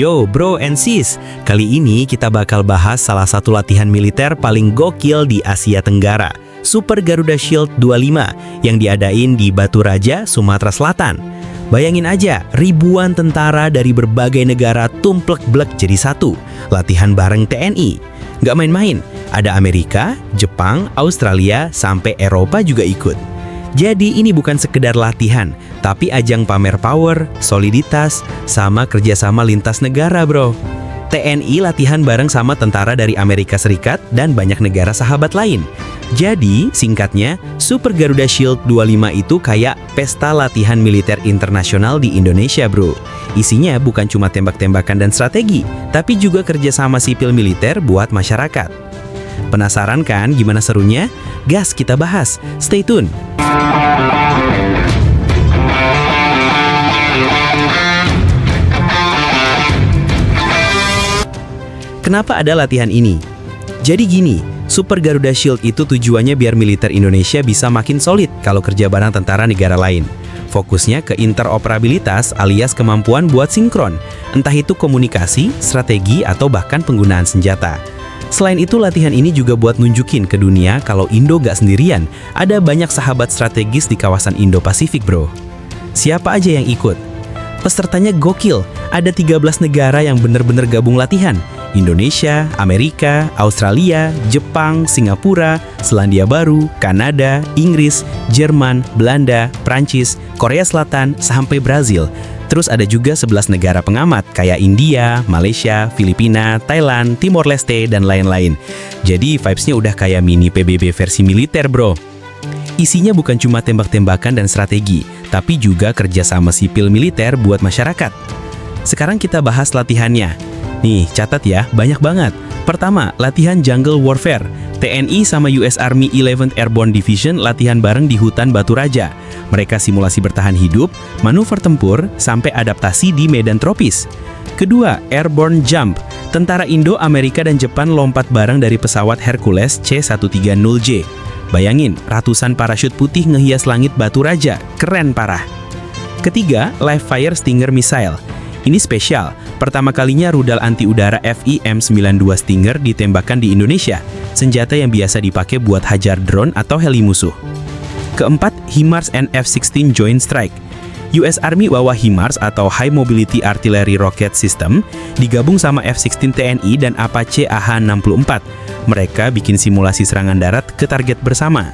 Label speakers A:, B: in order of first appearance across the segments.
A: Yo bro and sis, kali ini kita bakal bahas salah satu latihan militer paling gokil di Asia Tenggara, Super Garuda Shield 25 yang diadain di Batu Raja, Sumatera Selatan. Bayangin aja, ribuan tentara dari berbagai negara tumplek-blek jadi satu, latihan bareng TNI. Nggak main-main, ada Amerika, Jepang, Australia, sampai Eropa juga ikut. Jadi ini bukan sekedar latihan, tapi ajang pamer power, soliditas, sama kerjasama lintas negara bro. TNI latihan bareng sama tentara dari Amerika Serikat dan banyak negara sahabat lain. Jadi singkatnya, Super Garuda Shield 25 itu kayak pesta latihan militer internasional di Indonesia bro. Isinya bukan cuma tembak-tembakan dan strategi, tapi juga kerjasama sipil militer buat masyarakat. Penasaran kan gimana serunya? Gas kita bahas, stay tune! Kenapa ada latihan ini? Jadi gini, Super Garuda Shield itu tujuannya biar militer Indonesia bisa makin solid kalau kerja bareng tentara negara lain. Fokusnya ke interoperabilitas alias kemampuan buat sinkron, entah itu komunikasi, strategi, atau bahkan penggunaan senjata. Selain itu, latihan ini juga buat nunjukin ke dunia kalau Indo gak sendirian, ada banyak sahabat strategis di kawasan Indo-Pasifik bro. Siapa aja yang ikut? Pesertanya gokil, ada 13 negara yang bener-bener gabung latihan. Indonesia, Amerika, Australia, Jepang, Singapura, Selandia Baru, Kanada, Inggris, Jerman, Belanda, Prancis, Korea Selatan, sampai Brazil. Terus ada juga 11 negara pengamat kayak India, Malaysia, Filipina, Thailand, Timor Leste, dan lain-lain. Jadi vibes-nya udah kayak mini PBB versi militer bro. Isinya bukan cuma tembak-tembakan dan strategi, tapi juga kerjasama sipil militer buat masyarakat. Sekarang kita bahas latihannya. Nih, catat ya, banyak banget. Pertama, latihan Jungle Warfare. TNI sama US Army 11th Airborne Division latihan bareng di hutan Batu Raja. Mereka simulasi bertahan hidup, manuver tempur, sampai adaptasi di medan tropis. Kedua, Airborne Jump. Tentara Indo, Amerika, dan Jepang lompat bareng dari pesawat Hercules C-130J. Bayangin, ratusan parachute putih ngehias langit Batu Raja. Keren parah. Ketiga, Live Fire Stinger Missile. Ini spesial, pertama kalinya rudal anti-udara FIM-92 Stinger ditembakkan di Indonesia, senjata yang biasa dipakai buat hajar drone atau heli musuh. Keempat, HIMARS and F-16 Joint Strike. US Army bawa HIMARS atau High Mobility Artillery Rocket System, digabung sama F-16 TNI dan Apache AH-64. Mereka bikin simulasi serangan darat ke target bersama.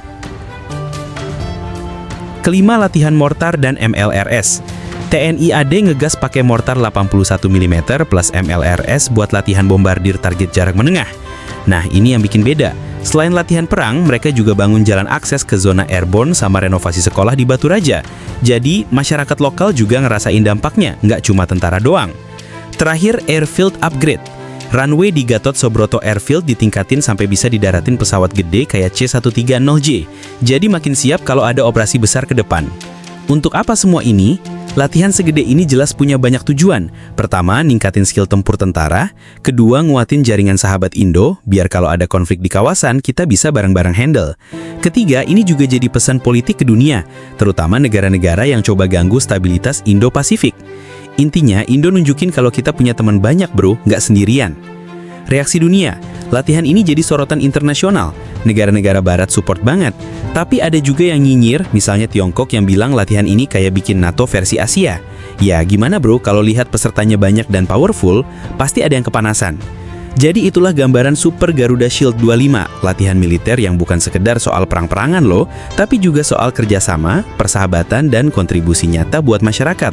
A: Kelima, latihan mortar dan MLRS. TNI AD ngegas pakai mortar 81 mm plus MLRS buat latihan bombardir target jarak menengah. Nah, ini yang bikin beda. Selain latihan perang, mereka juga bangun jalan akses ke zona airborne sama renovasi sekolah di Batu Raja. Jadi, masyarakat lokal juga ngerasain dampaknya, nggak cuma tentara doang. Terakhir, airfield upgrade. Runway di Gatot Subroto Airfield ditingkatin sampai bisa didaratin pesawat gede kayak C-130J. Jadi makin siap kalau ada operasi besar ke depan. Untuk apa semua ini? Latihan segede ini jelas punya banyak tujuan. Pertama, ningkatin skill tempur tentara. Kedua, nguatin jaringan sahabat Indo, biar kalau ada konflik di kawasan, kita bisa bareng-bareng handle. Ketiga, ini juga jadi pesan politik ke dunia, terutama negara-negara yang coba ganggu stabilitas Indo-Pasifik. Intinya, Indo nunjukin kalau kita punya teman banyak bro, nggak sendirian. Reaksi dunia, latihan ini jadi sorotan internasional. Negara-negara barat support banget. Tapi ada juga yang nyinyir, misalnya Tiongkok yang bilang latihan ini kayak bikin NATO versi Asia. Ya gimana bro, kalau lihat pesertanya banyak dan powerful, pasti ada yang kepanasan. Jadi itulah gambaran Super Garuda Shield 25, latihan militer yang bukan sekedar soal perang-perangan loh, tapi juga soal kerjasama, persahabatan, dan kontribusi nyata buat masyarakat.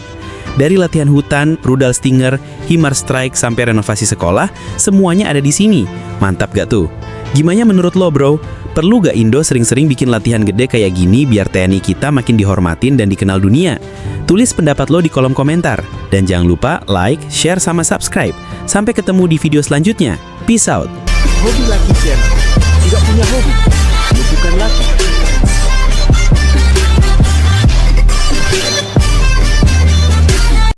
A: Dari latihan hutan, rudal Stinger, HIMARS Strike, sampai renovasi sekolah, semuanya ada di sini. Mantap gak tuh? Gimana menurut lo bro? Perlu gak Indo sering-sering bikin latihan gede kayak gini biar TNI kita makin dihormatin dan dikenal dunia? Tulis pendapat lo di kolom komentar. Dan jangan lupa like, share, sama subscribe. Sampai ketemu di video selanjutnya. Peace out.
B: Hobi Laki Channel. Tidak punya hobi, bukan laki.